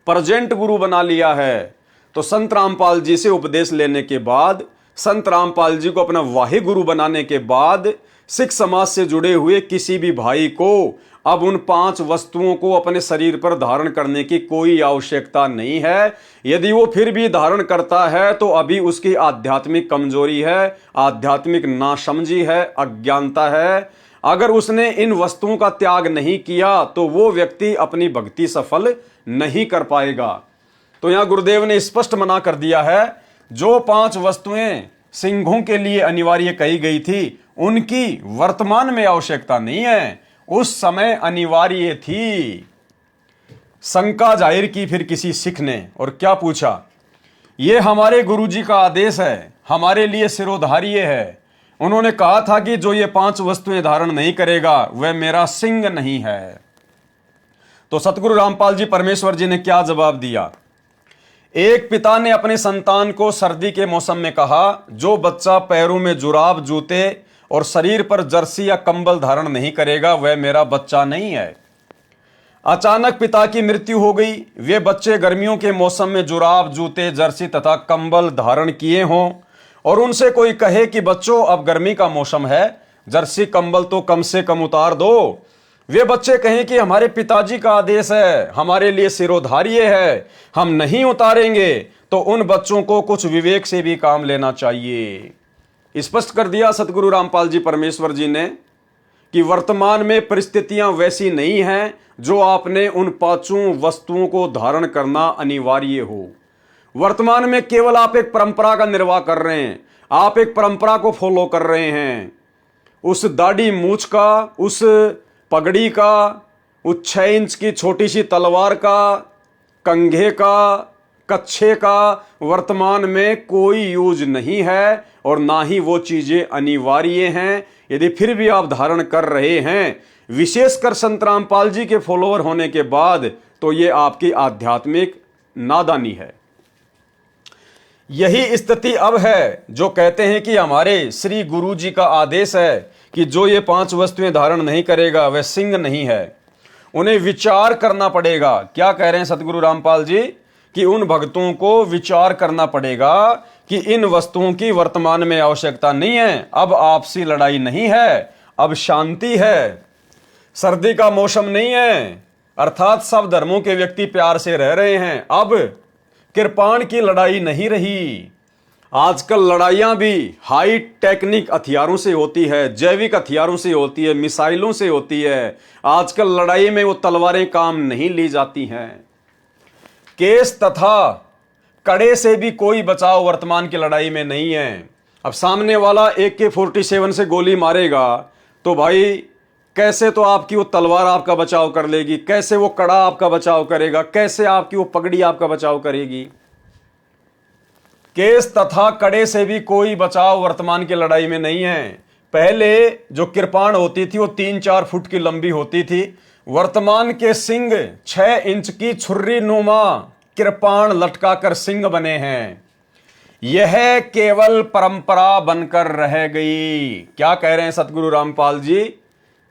A: प्रेजेंट गुरु बना लिया है। तो संत रामपाल जी से उपदेश लेने के बाद, संत रामपाल जी को अपना वाही गुरु बनाने के बाद, सिख समाज से जुड़े हुए किसी भी भाई को अब उन 5 वस्तुओं को अपने शरीर पर धारण करने की कोई आवश्यकता नहीं है। यदि वो फिर भी धारण करता है तो अभी उसकी आध्यात्मिक कमजोरी है, आध्यात्मिक नासमझी है, अज्ञानता है। अगर उसने इन वस्तुओं का त्याग नहीं किया तो वो व्यक्ति अपनी भक्ति सफल नहीं कर पाएगा। तो यहां गुरुदेव ने स्पष्ट मना कर दिया है, जो 5 वस्तुएं सिंहों के लिए अनिवार्य कही गई थी उनकी वर्तमान में आवश्यकता नहीं है, उस समय अनिवार्य थी। शंका जाहिर की फिर किसी सिख ने और क्या पूछा, ये हमारे गुरुजी का आदेश है, हमारे लिए सिरोधार्य है। उन्होंने कहा था कि जो ये 5 वस्तुएं धारण नहीं करेगा वह मेरा सिंह नहीं है। तो सतगुरु रामपाल जी परमेश्वर जी ने क्या जवाब दिया। एक पिता ने अपने संतान को सर्दी के मौसम में कहा, जो बच्चा पैरों में जुराब, जूते और शरीर पर जर्सी या कंबल धारण नहीं करेगा वह मेरा बच्चा नहीं है। अचानक पिता की मृत्यु हो गई। वे बच्चे गर्मियों के मौसम में जुराब, जूते, जर्सी तथा कंबल धारण किए हों और उनसे कोई कहे कि बच्चों अब गर्मी का मौसम है, जर्सी कंबल तो कम से कम उतार दो। वे बच्चे कहें कि हमारे पिताजी का आदेश है, हमारे लिए सिरोधार्य है, हम नहीं उतारेंगे। तो उन बच्चों को कुछ विवेक से भी काम लेना चाहिए। स्पष्ट कर दिया सतगुरु रामपाल जी परमेश्वर जी ने कि वर्तमान में परिस्थितियां वैसी नहीं हैं जो आपने उन 5 वस्तुओं को धारण करना अनिवार्य हो। वर्तमान में केवल आप एक परंपरा का निर्वाह कर रहे हैं, आप एक परंपरा को फॉलो कर रहे हैं। उस दाढ़ी मूछ का, उस पगड़ी का, उस 6 इंच की छोटी सी तलवार का, कंघे का, कच्छे का वर्तमान में कोई यूज नहीं है और ना ही वो चीजें अनिवार्य हैं। यदि फिर भी आप धारण कर रहे हैं, विशेषकर संत रामपाल जी के फॉलोअर होने के बाद, तो ये आपकी आध्यात्मिक नादानी है। यही स्थिति अब है जो कहते हैं कि हमारे श्री गुरु जी का आदेश है कि जो ये 5 वस्तुएं धारण नहीं करेगा वह सिंह नहीं है। उन्हें विचार करना पड़ेगा। क्या कह रहे हैं सतगुरु रामपाल जी कि उन भक्तों को विचार करना पड़ेगा कि इन वस्तुओं की वर्तमान में आवश्यकता नहीं है। अब आपसी लड़ाई नहीं है, अब शांति है, सर्दी का मौसम नहीं है, अर्थात सब धर्मों के व्यक्ति प्यार से रह रहे हैं। अब कृपाण की लड़ाई नहीं रही। आजकल लड़ाइयां भी हाई टेक्निक हथियारों से होती है, जैविक हथियारों से होती है, मिसाइलों से होती है। आजकल लड़ाई में वो तलवारें काम नहीं ली जाती हैं। केस तथा कड़े से भी कोई बचाव वर्तमान की लड़ाई में नहीं है। अब सामने वाला AK-47 से गोली मारेगा तो भाई कैसे तो आपकी वो तलवार आपका बचाव कर लेगी, कैसे वो कड़ा आपका बचाव करेगा, कैसे आपकी वो पगड़ी आपका बचाव करेगी। केस तथा कड़े से भी कोई बचाव वर्तमान की लड़ाई में नहीं है। पहले जो कृपाण होती थी वो 3-4 फुट की लंबी होती थी। वर्तमान के सिंह 6 इंच की छुर्री नुमा कृपाण लटकाकर सिंह बने हैं। यह केवल परंपरा बनकर रह गई। क्या कह रहे हैं सतगुरु रामपाल जी?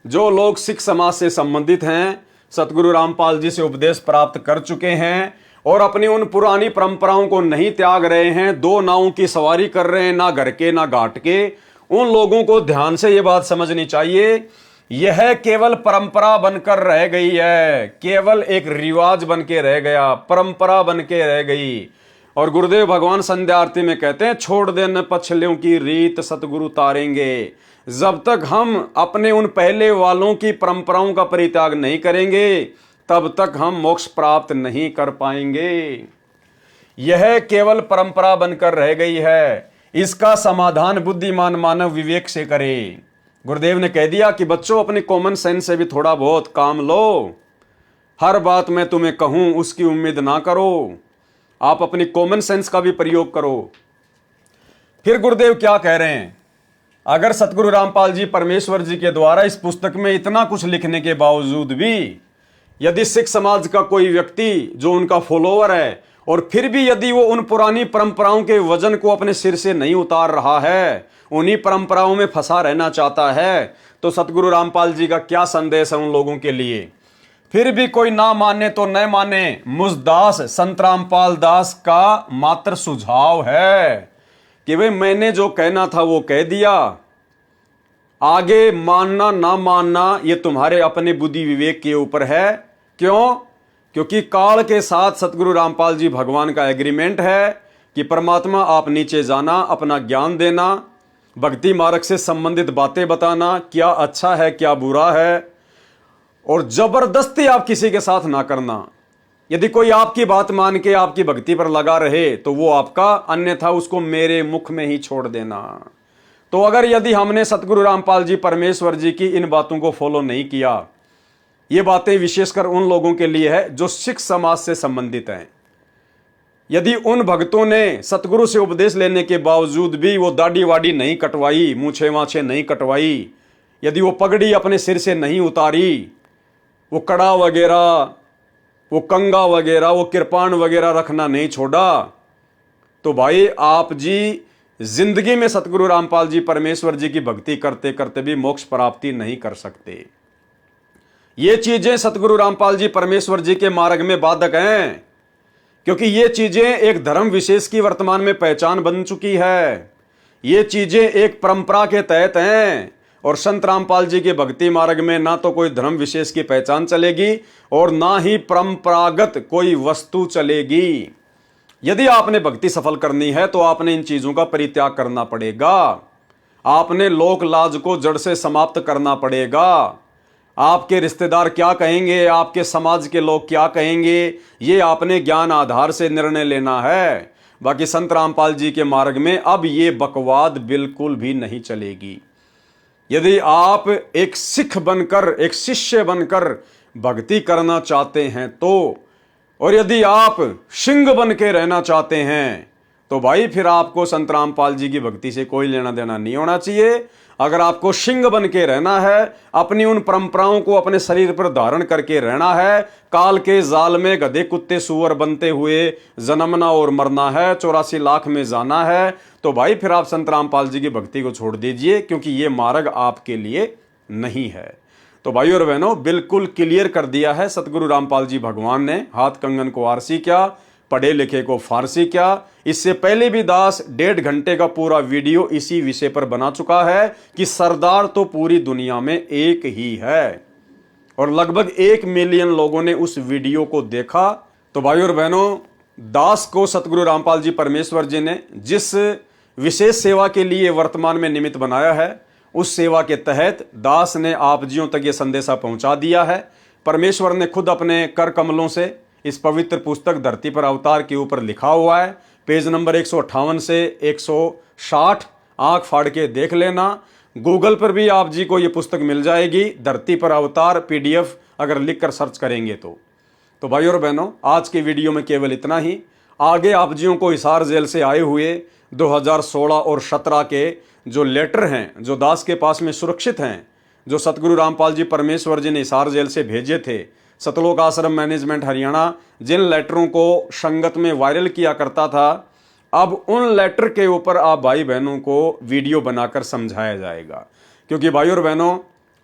A: जो लोग सिख समाज से संबंधित हैं, सतगुरु रामपाल जी से उपदेश प्राप्त कर चुके हैं और अपनी उन पुरानी परंपराओं को नहीं त्याग रहे हैं, 2 नावों की सवारी कर रहे हैं, ना घर के ना घाट के, उन लोगों को ध्यान से यह बात समझनी चाहिए, यह केवल परंपरा बनकर रह गई है, केवल एक रिवाज बन के रह गया, परंपरा बन के रह गई। और गुरुदेव भगवान संध्या आरती में कहते हैं, छोड़ देने पछलियों की रीत सतगुरु तारेंगे। जब तक हम अपने उन पहले वालों की परंपराओं का परित्याग नहीं करेंगे तब तक हम मोक्ष प्राप्त नहीं कर पाएंगे। यह केवल परंपरा बनकर रह गई है। इसका समाधान बुद्धिमान मानव विवेक से करे। गुरुदेव ने कह दिया कि बच्चों अपनी कॉमन सेंस से भी थोड़ा बहुत काम लो। हर बात मैं तुम्हें कहूं उसकी उम्मीद ना करो, आप अपनी कॉमन सेंस का भी प्रयोग करो। फिर गुरुदेव क्या कह रहे हैं? अगर सतगुरु रामपाल जी परमेश्वर जी के द्वारा इस पुस्तक में इतना कुछ लिखने के बावजूद भी यदि सिख समाज का कोई व्यक्ति जो उनका फॉलोअर है और फिर भी यदि वो उन पुरानी परंपराओं के वजन को अपने सिर से नहीं उतार रहा है, उन्हीं परंपराओं में फंसा रहना चाहता है, तो सतगुरु रामपाल जी का क्या संदेश है उन लोगों के लिए। फिर भी कोई ना माने तो न माने, मुझ दास संत रामपाल दास का मात्र सुझाव है कि भाई मैंने जो कहना था वो कह दिया, आगे मानना ना मानना ये तुम्हारे अपने बुद्धि विवेक के ऊपर है। क्यों? क्योंकि काल के साथ सतगुरु रामपाल जी भगवान का एग्रीमेंट है कि परमात्मा आप नीचे जाना, अपना ज्ञान देना, भक्ति मार्ग से संबंधित बातें बताना, क्या अच्छा है क्या बुरा है, और जबरदस्ती आप किसी के साथ ना करना। यदि कोई आपकी बात मान के आपकी भक्ति पर लगा रहे तो वो आपका, अन्यथा उसको मेरे मुख में ही छोड़ देना। तो अगर यदि हमने सतगुरु रामपाल जी परमेश्वर जी की इन बातों को फॉलो नहीं किया, ये बातें विशेषकर उन लोगों के लिए है जो सिख समाज से संबंधित हैं। यदि उन भक्तों ने सतगुरु से उपदेश लेने के बावजूद भी वो दाढ़ी वाड़ी नहीं कटवाई, मूछे वाछे नहीं कटवाई, यदि वो पगड़ी अपने सिर से नहीं उतारी, वो कड़ा वगैरह, वो कंगा वगैरह, वो कृपाण वगैरह रखना नहीं छोड़ा, तो भाई आप जी जिंदगी में सतगुरु रामपाल जी परमेश्वर जी की भक्ति करते करते भी मोक्ष प्राप्ति नहीं कर सकते। ये चीजें सतगुरु रामपाल जी परमेश्वर जी के मार्ग में बाधक हैं, क्योंकि ये चीजें एक धर्म विशेष की वर्तमान में पहचान बन चुकी है। ये चीजें एक परंपरा के तहत हैं, और संत रामपाल जी के भक्ति मार्ग में ना तो कोई धर्म विशेष की पहचान चलेगी और ना ही परंपरागत कोई वस्तु चलेगी। यदि आपने भक्ति सफल करनी है तो आपने इन चीजों का परित्याग करना पड़ेगा। आपने लोक लाज को जड़ से समाप्त करना पड़ेगा। आपके रिश्तेदार क्या कहेंगे, आपके समाज के लोग क्या कहेंगे, ये आपने ज्ञान आधार से निर्णय लेना है। बाकी संत रामपाल जी के मार्ग में अब ये बकवाद बिल्कुल भी नहीं चलेगी। यदि आप एक सिख बनकर, एक शिष्य बनकर भक्ति करना चाहते हैं तो, और यदि आप सिंह बन के रहना चाहते हैं तो भाई फिर आपको संत रामपाल जी की भक्ति से कोई लेना देना नहीं होना चाहिए। अगर आपको सिंह बन के रहना है, अपनी उन परंपराओं को अपने शरीर पर धारण करके रहना है, काल के जाल में गधे कुत्ते सुअर बनते हुए जन्मना और मरना है, 84 लाख में जाना है, तो भाई फिर आप संत रामपाल जी की भक्ति को छोड़ दीजिए, क्योंकि ये मार्ग आपके लिए नहीं है। तो भाई और बहनों, बिल्कुल क्लियर कर दिया है सतगुरु रामपाल जी भगवान ने। हाथ कंगन को आरसी क्या, पढ़े लिखे को फारसी क्या। इससे पहले भी दास 1.5 घंटे का पूरा वीडियो इसी विषय पर बना चुका है कि सरदार तो पूरी दुनिया में एक ही है, और लगभग 1 मिलियन लोगों ने उस वीडियो को देखा। तो भाई और बहनों, दास को सतगुरु रामपाल जी परमेश्वर जी ने जिस विशेष सेवा के लिए वर्तमान में निमित्त बनाया है, उस सेवा के तहत दास ने आप जियों तक ये संदेशा पहुंचा दिया है। परमेश्वर ने खुद अपने कर कमलों से इस पवित्र पुस्तक धरती पर अवतार के ऊपर लिखा हुआ है। पेज नंबर 158 से 160 आंख फाड़ के देख लेना। गूगल पर भी आप जी को ये पुस्तक मिल जाएगी, धरती पर अवतार PDF अगर लिखकर सर्च करेंगे तो भाई और बहनों, आज के वीडियो में केवल इतना ही। आगे आप जियों को हिसार जेल से आए हुए 2016 और 17 के जो लेटर हैं, जो दास के पास में सुरक्षित हैं, जो सतगुरु रामपाल जी परमेश्वर जी ने हिसार जेल से भेजे थे, सतलोक आश्रम मैनेजमेंट हरियाणा जिन लेटरों को संगत में वायरल किया करता था, अब उन लेटर के ऊपर आप भाई बहनों को वीडियो बनाकर समझाया जाएगा। क्योंकि भाई और बहनों,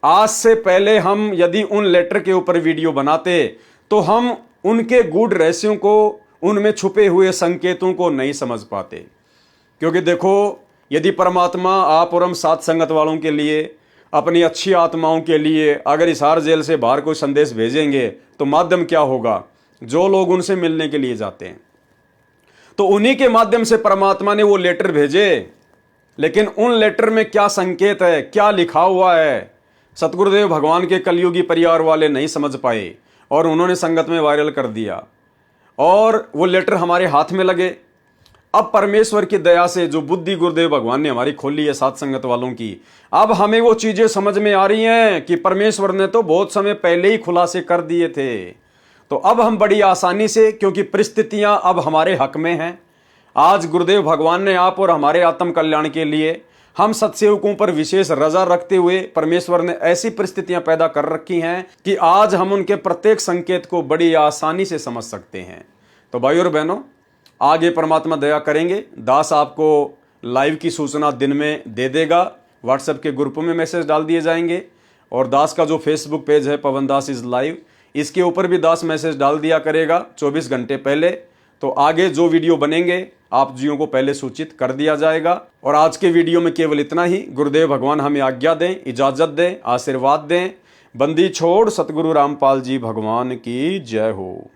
A: आज से पहले हम यदि उन लेटर के ऊपर वीडियो बनाते तो हम उनके गूढ़ रहस्यों को, उनमें छुपे हुए संकेतों को नहीं समझ पाते। क्योंकि देखो, यदि परमात्मा आप और हम साथ संगत वालों के लिए, अपनी अच्छी आत्माओं के लिए अगर हिसार जेल से बाहर कोई संदेश भेजेंगे तो माध्यम क्या होगा? जो लोग उनसे मिलने के लिए जाते हैं। तो उन्हीं के माध्यम से परमात्मा ने वो लेटर भेजे, लेकिन उन लेटर में क्या संकेत है, क्या लिखा हुआ है, सतगुरुदेव भगवान के कलयुगी परिवार वाले नहीं समझ पाए और उन्होंने संगत में वायरल कर दिया, और वो लेटर हमारे हाथ में लगे। अब परमेश्वर की दया से जो बुद्धि गुरुदेव भगवान ने हमारी खोली है साथ संगत वालों की, अब हमें वो चीजें समझ में आ रही हैं कि परमेश्वर ने तो बहुत समय पहले ही खुलासे कर दिए थे। तो अब हम बड़ी आसानी से, क्योंकि परिस्थितियां अब हमारे हक में हैं, आज गुरुदेव भगवान ने आप और हमारे आत्म कल्याण के लिए हम सत्सेवकों पर विशेष रजा रखते हुए परमेश्वर ने ऐसी परिस्थितियां पैदा कर रखी हैं कि आज हम उनके प्रत्येक संकेत को बड़ी आसानी से समझ सकते हैं। तो भाई और बहनों, आगे परमात्मा दया करेंगे, दास आपको लाइव की सूचना दिन में दे देगा। व्हाट्सएप के ग्रुप में मैसेज डाल दिए जाएंगे और दास का जो फेसबुक पेज है पवन दास इज लाइव, इसके ऊपर भी दास मैसेज डाल दिया करेगा 24 घंटे पहले। तो आगे जो वीडियो बनेंगे आप जियों को पहले सूचित कर दिया जाएगा। और आज के वीडियो में केवल इतना ही। गुरुदेव भगवान हमें आज्ञा दें, इजाजत दें, आशीर्वाद दें। बंदी छोड़ सतगुरु रामपाल जी भगवान की जय हो।